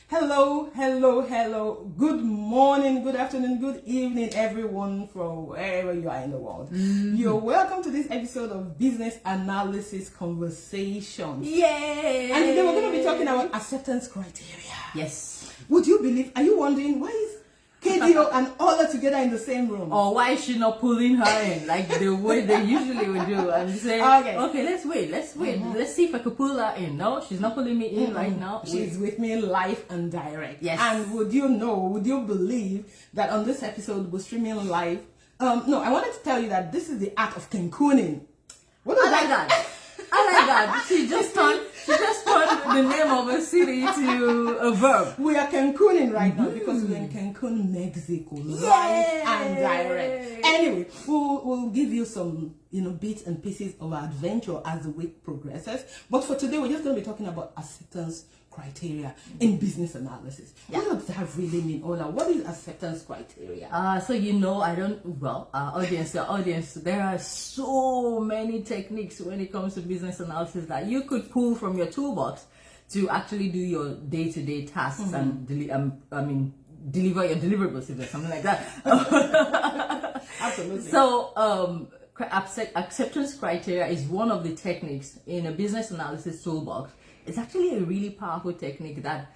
Hello. Good morning, good afternoon, good evening, everyone from wherever you are in the world. You're welcome to this episode of Business Analysis Conversations. Yay! And today we're going to be talking about acceptance criteria. Yes. Would you believe, are you wondering why is KDO and Ola together in the same room? Or why is she not pulling her in like the way they usually would do and say, okay, let's wait. Let's see if I could pull her in. No, she's not pulling me in right now. She's with me live and direct. Yes. And would you believe that on this episode we're streaming live? No, I wanted to tell you that this is the art of Cancooning. I like that. She just turned the name of a city to a verb. We are Cancooning right now because we're in Cancun, Mexico, live and direct. Anyway, we'll give you some bits and pieces of our adventure as the week progresses. But for today, we're just going to be talking about acceptance criteria in business analysis. Yeah. What does that really mean, Ola? What is acceptance criteria? Audience, there are so many techniques when it comes to business analysis that you could pull from your toolbox to actually do your day-to-day tasks and deliver your deliverables, if there's something like that. Absolutely. So acceptance criteria is one of the techniques in a business analysis toolbox. It's actually a really powerful technique that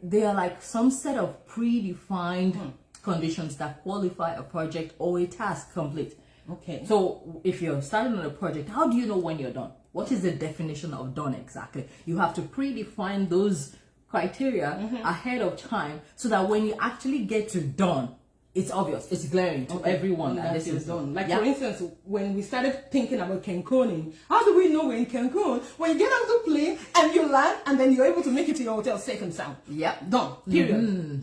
they are like some set of predefined conditions that qualify a project or a task complete. Okay. So if you're starting on a project, how do you know when you're done? What is the definition of done exactly? You have to predefine those criteria ahead of time so that when you actually get to done, it's obvious, it's glaring to everyone that this is done. Like for instance, when we started thinking about Cancooning, how do we know we're in Cancun? When you get out of the plane and you land and then you're able to make it to your hotel safe and sound. Yep. Done. Period.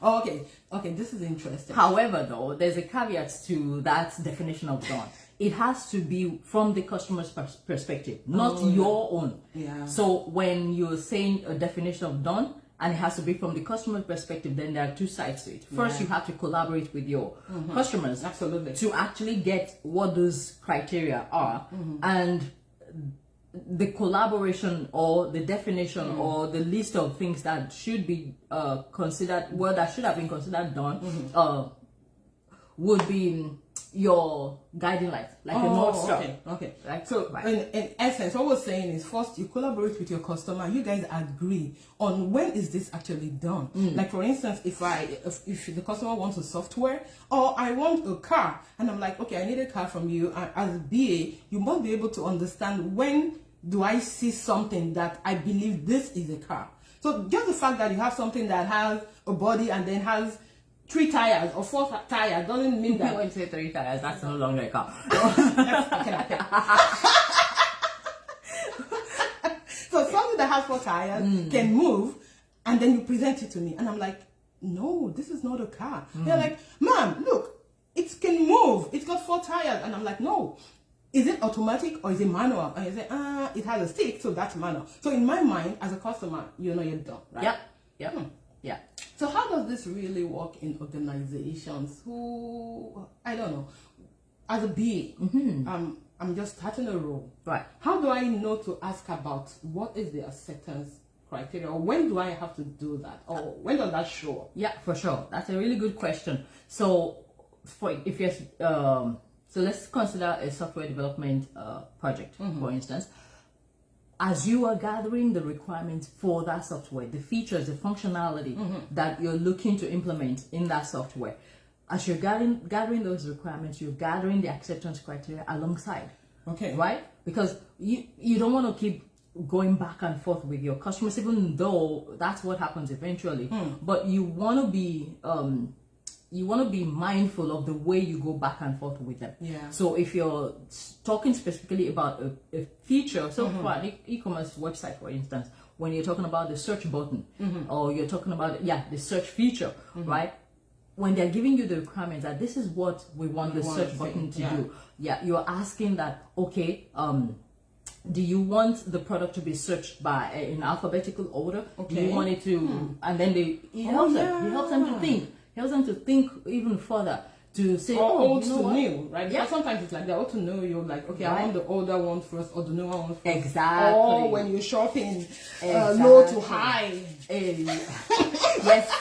Okay, this is interesting. However, though, there's a caveat to that definition of done. It has to be from the customer's perspective, not your own. Yeah. So when you're saying a definition of done, and it has to be from the customer's perspective, then there are two sides to it. First, you have to collaborate with your customers to actually get what those criteria are. And the collaboration or the definition or the list of things that should be considered, that should have been considered done, would be your guiding light, like a North Star. Okay. Right? So in essence, what we're saying is first you collaborate with your customer. You guys agree on when is this actually done. Like for instance, if the customer wants a software or I want a car and I'm like, okay, I need a car from you. As a BA, you must be able to understand when do I see something that I believe this is a car. So just the fact that you have something that has a body and then has 3 tires or 4 tires doesn't mean that. When you say 3 tires, that's no longer a car. So something that has 4 tires can move, and then you present it to me, and I'm like, no, this is not a car. They're like, ma'am, look, it can move. It's got 4 tires, and I'm like, no. Is it automatic or is it manual? And you say, it has a stick, so that's manual. So in my mind, as a customer, you're done, right? Yeah. So how does this really work in organizations who, I don't know, as a BA, I'm just starting a role. Right. How do I know to ask about what is the acceptance criteria, or when do I have to do that, or when does that show up? Yeah, for sure. That's a really good question. So so let's consider a software development project, for instance. As you are gathering the requirements for that software, the features, the functionality that you're looking to implement in that software, as you're gathering those requirements, you're gathering the acceptance criteria alongside. Okay. Right? Because you don't want to keep going back and forth with your customers, even though that's what happens eventually. But you want to be mindful of the way you go back and forth with them. Yeah. So if you're talking specifically about a feature, so for an e-commerce website, for instance, when you're talking about the search button or you're talking about the search feature, right? When they're giving you the requirements that this is what we want the search button to do, you're asking that, okay, do you want the product to be searched by in alphabetical order? Okay. Do you want it to, and then it helps them to think. Helps them to think even further to say, old you know to what? new, right? Yeah. Because sometimes it's like they're old to new, you're like, okay, I want the older one first or the newer one first. Exactly. Or when you're shopping, low to high.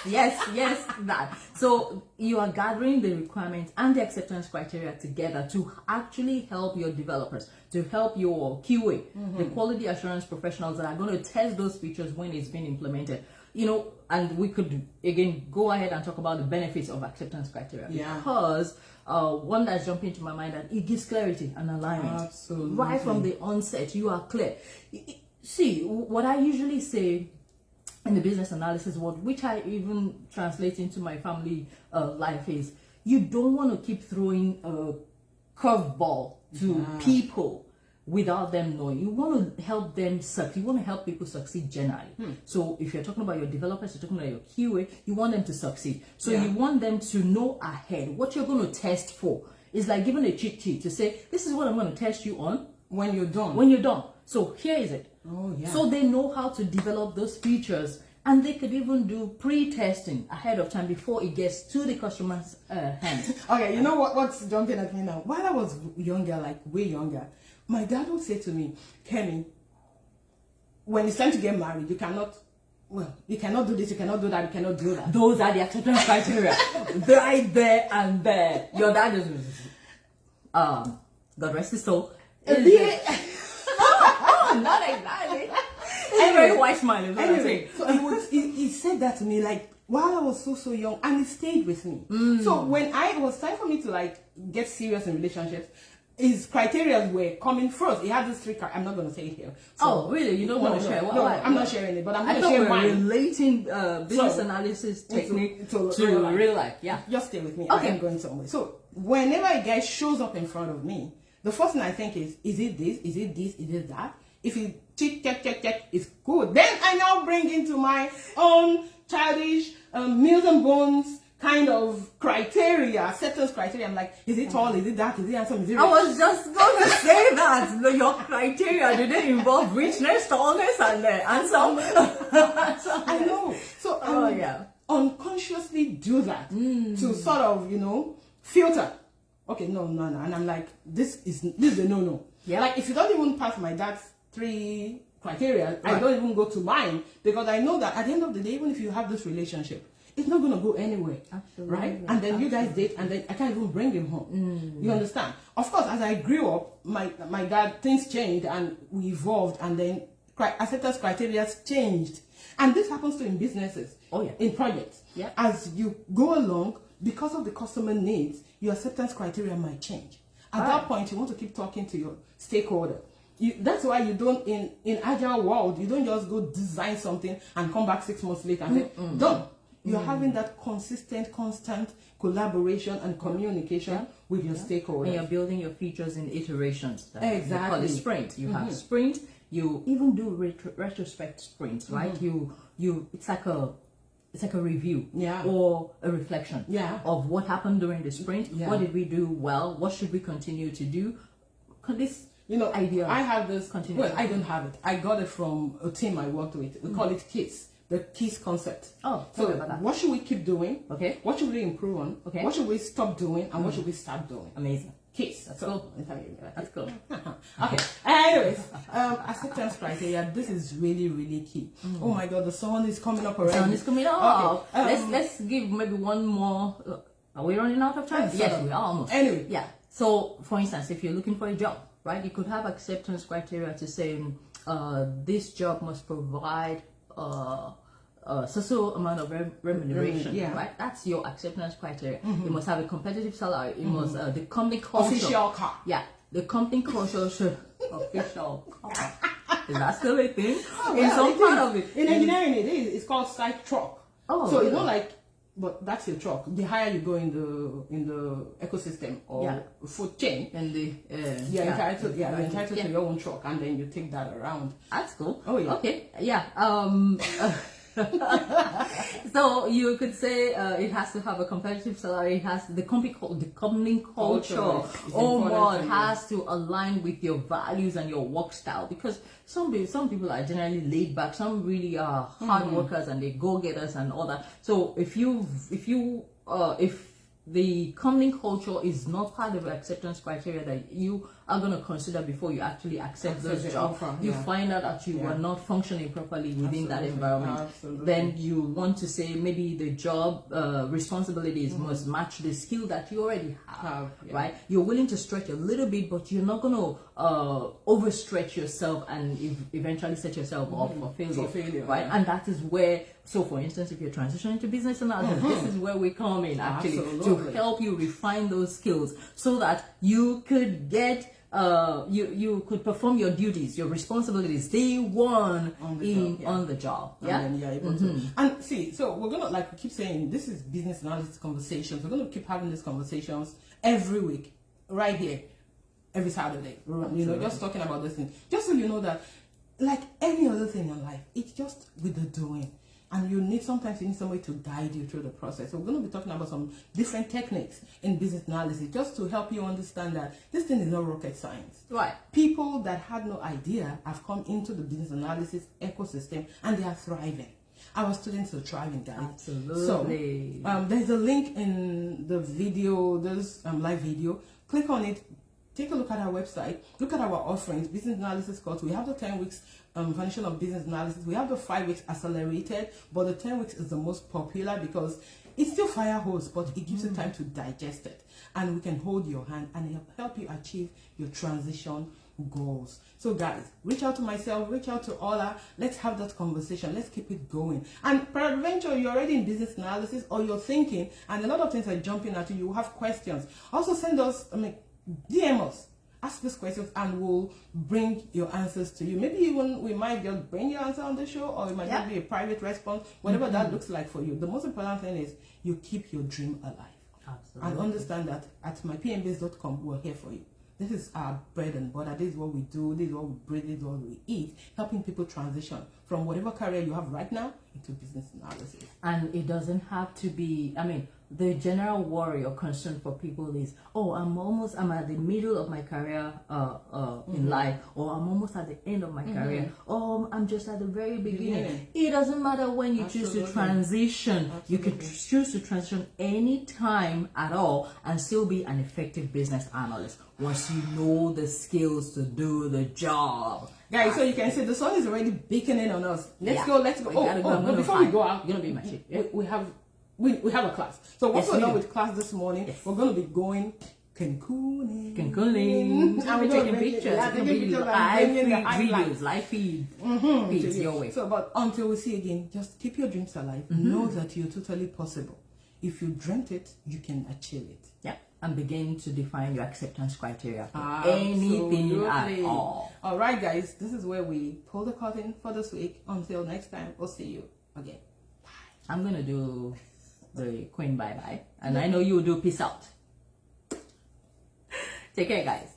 Yes, that. So you are gathering the requirements and the acceptance criteria together to actually help your developers, to help your QA, the quality assurance professionals that are going to test those features when it's been implemented. You know, and we could again go ahead and talk about the benefits of acceptance criteria, because one that's jumping into my mind, that it gives clarity and alignment. Absolutely. Right from the onset, you are clear. See, what I usually say in the business analysis world, which I even translate into my family life, is you don't want to keep throwing a curveball to people without them knowing. You want to help them succeed. You want to help people succeed generally. So if you're talking about your developers, you're talking about your QA, you want them to succeed. So you want them to know ahead what you're going to test for. It's like giving a cheat sheet to say, this is what I'm going to test you on when you're done. When you're done. So here is it. Oh, yeah. So they know how to develop those features, and they could even do pre-testing ahead of time before it gets to the customer's hands. Okay, you know what's jumping at me now? While I was younger, like way younger, my dad would say to me, Kenny, when it's time to get married, you cannot do this, you cannot do that, you cannot do that. Those are the acceptance criteria. Right there and there. Your dad is, God rest his soul. Not exactly. A very wise man is what I'm saying. So he said that to me like while I was so young, and it stayed with me. So when it was time for me to like get serious in relationships, his criteria were coming first. He had this three. I'm not going to say it here. So, really? You don't want to share? No, I'm not sharing it, but I'm going to I share thought we're mine. relating business analysis technique to real life. Yeah. Just stay with me. Okay. I'm going somewhere. So whenever a guy shows up in front of me, the first thing I think is it this? Is it this? Is it that? If he check, it's good. Then I now bring into my own childish meals and bones kind of criteria, acceptance criteria. I'm like, is it tall? Is it dark? Is it handsome? Is it rich? I was just going to say that. Your criteria, did it involve richness, tallness, and handsome? I know. So unconsciously do that to sort of, filter. Okay, no. And I'm like, this is a no. Yeah. Like if you don't even pass my dad's 3 criteria, I don't even go to mine, because I know that at the end of the day, even if you have this relationship, it's not going to go anywhere. Absolutely. Right? And then you guys date, and then I can't even bring him home. You understand? Of course, as I grew up, my dad, things changed and we evolved, and then acceptance criteria changed. And this happens to in businesses, in projects. Yeah. As you go along, because of the customer needs, your acceptance criteria might change. At that point, you want to keep talking to your stakeholder. That's why you don't, in agile world, you don't just go design something and come back 6 months later and say, done. You're having that consistent, constant collaboration and communication with your stakeholders. And you're building your features in iterations. Exactly. They call it sprint. You have sprint. You even do retrospect sprints, right? It's like a review, or a reflection, of what happened during the sprint. What did we do well? What should we continue to do? This idea. I have this. Continuity. Well, I don't have it. I got it from a team I worked with. We call it KISS. The KISS concept. Oh, so what should we keep doing? Okay. What should we improve on? Okay. What should we stop doing? And what should we start doing? Amazing. KISS. That's cool. That's cool. Okay. Anyways, acceptance criteria. This is really, really key. Oh my God, the sun is coming up already. The sun is coming up. Okay. Let's give maybe one more. Are we running out of time? Yes, we are almost. Anyway. Yeah. So, for instance, if you're looking for a job, right, you could have acceptance criteria to say, this job must provide so amount of remuneration, right? That's your acceptance criteria. You must have a competitive salary. You must the company culture. Official car. Yeah, the company culture should official car. Is that still a thing? In some part of it. In engineering, it's called site truck. Oh, so really? it's not like, but that's your truck. The higher you go in the ecosystem or food chain, and you're entitled to your own truck, and then you take that around. That's cool. Oh yeah. Okay. Yeah. So you could say it has to have a competitive salary. It has the company culture. Has to align with your values and your work style, because some people are generally laid back. Some really are hard workers and they go getters and all that. So if the company culture is not part of the acceptance criteria that you are going to consider before you actually accept those jobs. You find out that you are not functioning properly within that environment. Then you want to say maybe the job responsibilities must match the skill that you already have, right? You're willing to stretch a little bit, but you're not going to overstretch yourself and eventually set yourself up for failure, right? And that is where, so for instance, if you're transitioning to business analysis, this is where we come in actually to help you refine those skills so that you could get you could perform your duties, your responsibilities day one on the job. And then able to. And see, so we're gonna, like we keep saying, this is business analysis conversations. We're gonna keep having these conversations every week, right here, every Saturday. You know, just talking about this thing, just so you know that, like any other thing in life, it's just with the doing. And sometimes you need somebody to guide you through the process. So we're going to be talking about some different techniques in business analysis just to help you understand that this thing is not rocket science. Right. People that had no idea have come into the business analysis ecosystem and they are thriving. Our students are thriving, guys. Absolutely. So there's a link in the video, this live video. Click on it. Take a look at our website. Look at our offerings. Business analysis course. We have the 10 weeks foundation of business analysis. We have the 5 weeks accelerated, but the 10 weeks is the most popular because it's still fire hose, but it gives you time to digest it. And we can hold your hand and help you achieve your transition goals. So guys, reach out to myself, reach out to Ola. Let's have that conversation. Let's keep it going. And peradventure, you're already in business analysis or you're thinking, and a lot of things are jumping at you. You have questions. Also send us, DM us. Ask these questions and we'll bring your answers to you. Maybe even we might just bring your answer on the show, or it might just be a private response, whatever that looks like for you. The most important thing is you keep your dream alive. Absolutely. And understand that at mypmbase.com, we're here for you. This is our bread and butter. This is what we do. This is what we breathe. This is what we eat. Helping people transition from whatever career you have right now into business analysis. And it doesn't have to be, the general worry or concern for people is, I'm at the middle of my career in life, or I'm almost at the end of my career, or I'm just at the very beginning. It doesn't matter when you choose to transition. You can choose to transition any time at all and still be an effective business analyst once you know the skills to do the job. Guys, so you can see the sun is already beaconing on us. Let's go. But before we go out, you're gonna be my shit. We have a class. So once we're done with class this morning, we're going to be going Cancun. And we're taking pictures. It's going to be live feeds your way. So, but until we see again, just keep your dreams alive. Know that you're totally possible. If you dreamt it, you can achieve it. Yep. And begin to define your acceptance criteria for anything at all. All right, guys. This is where we pull the curtain for this week. Until next time, we'll see you again. Bye. I'm going to do the Queen bye-bye. And I know you will do peace out. Take care, guys.